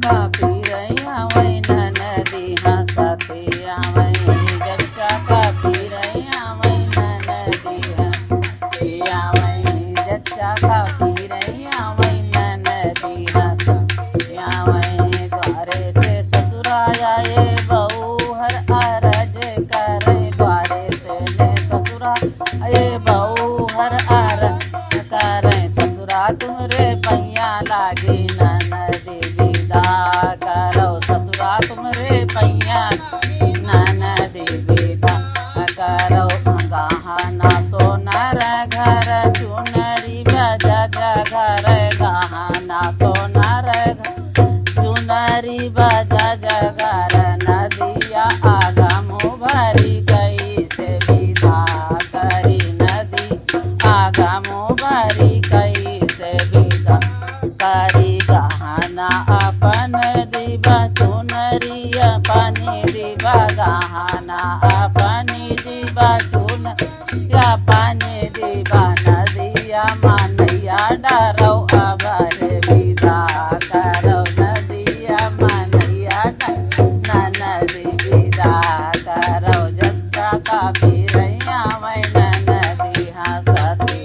का पीरैया वै नदी हंसतिया वै जच्चा का पीरैया वै नदी हंसतिया वै जच्चा का पीरैया वै नदी हंसतिया वै द्वारे से ससुरा जाए बहू हर अरज करे द्वारे से ने ससुरा आए बहू हर अरज करे ससुरा तुमरे पैया लागी नदी विदा करो ससुरा तुमरे पैया नदी विदा करो गहना सोनार घर चुनरी बजा घर गहना सोनार चुनरी बजा घर नदिया आगमो भरी गई से विदा करी नदी आगमो भरी गई से विदा करी गहना अपन दिवा चुनरी अपनी दिवा गहना अपनी दिवा चुनरिया पानी दिवा नदिया मानैया डरो अबर विदा करो नदिया मानैया नदी विदा करो जच्चा का पीरैया वै नदी हंसती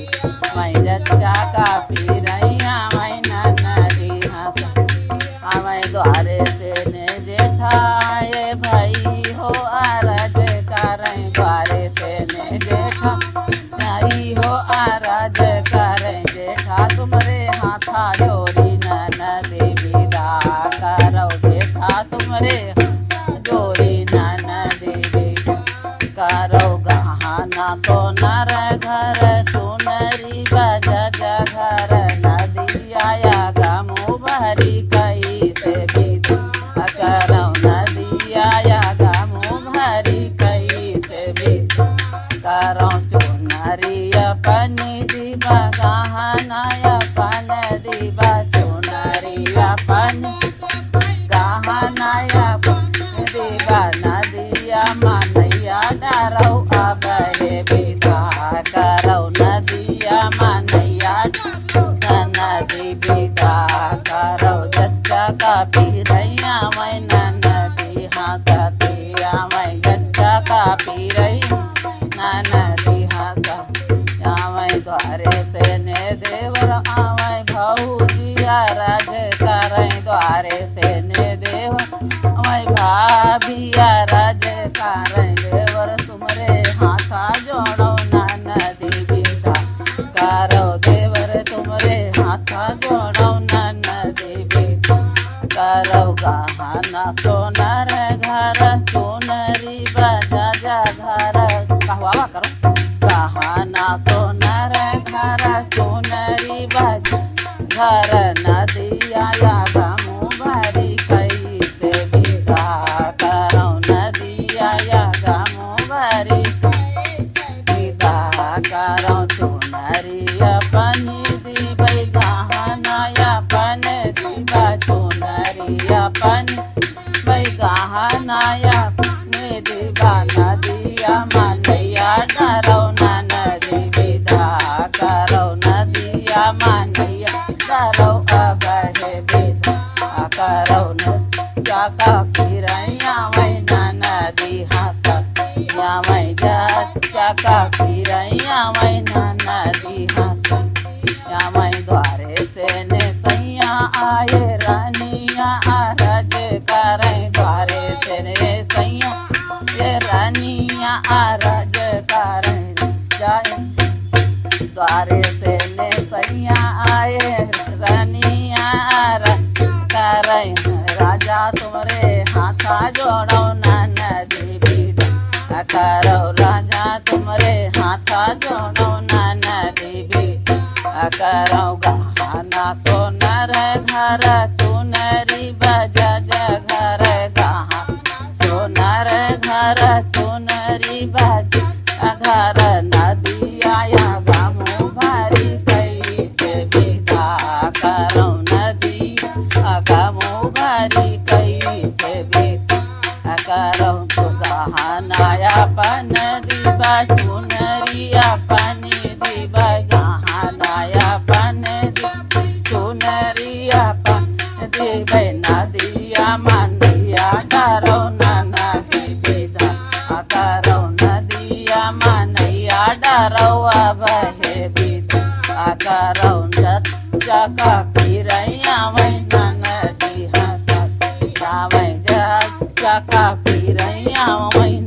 वै जच्चा का पीरैया वै नदी हंसती वै द्वारे से ने जेठाए भाई हो अरज करें द्वारे से ने जेठा भाई हो अरज करें जेठा तुमरे हाथा जोरी नदी विदा करो जेठा तुमरे जोरी नदी विदा करो गहना सोनार घर सुनरी बजा घर नदी आया गमो भरी कई से विदा करो नदी आया गमो भरी कई से विदा करो चुनरी अपनी दिवा गहना अपन दिवा चुनरी अपन गहना दिवा नदिया मानैया डरो अबरे विदा करो नदिया मानैया नदी विदा करो जच्चा का पीरैया वै नदी हंसतिया वै जच्चा का पीरैया नदी हंसतिया वै द्वारे से ने देवर आवै भौजिया राज करे द्वारे से ने देवर आवै भाभिया राज करे देवर तुमरे हाथा जोड़ो नदी विदा करो देवर तुमरे हाथा जोड़ो नदी विदा करो गहना सोनार घर चुनरी बजा घर कहवा करो गहना सोनार घर चुनरी बजा घर नदिया गमो भरी कई से विदा करो नदिया गमो भरी विदा करो चुनरी अपनी दिवै गहना अपन दिवा चुनरी अपन वै गहना अपने दिवा नदिया मानैया डरो नदी विदा करो नदिया मानैया डरो अबरे विदा करो नदिया का पीरैया वै नदी हंसतिया वै जच्चा का पीरैया वै नदी हंसतिया वै द्वारे से ने सैया आए रानिया अरज करे द्वारे से ने सैया ये रानिया अरज करे जाए द्वारे से ने सैया आए रानिया अरज करे राजा तुमरे हाथा जोड़ो नदी विदा करो राजा तुमरे हाथा जोड़ो नदी विदा करो गहना सोनार घर चुनरी बजा घर गहना सोनार घर चुनरी बजा घर नदी आया गमो भरी कई से विदा करो नदी गमो भरी कई से विदा करो गहना अपन दिवा चुनरी अपनी दिवा गहना अपन चुनरी अपन आकारावून जगच्या काठी रयावय नदी हसत यावय जगच्या काठी रयावय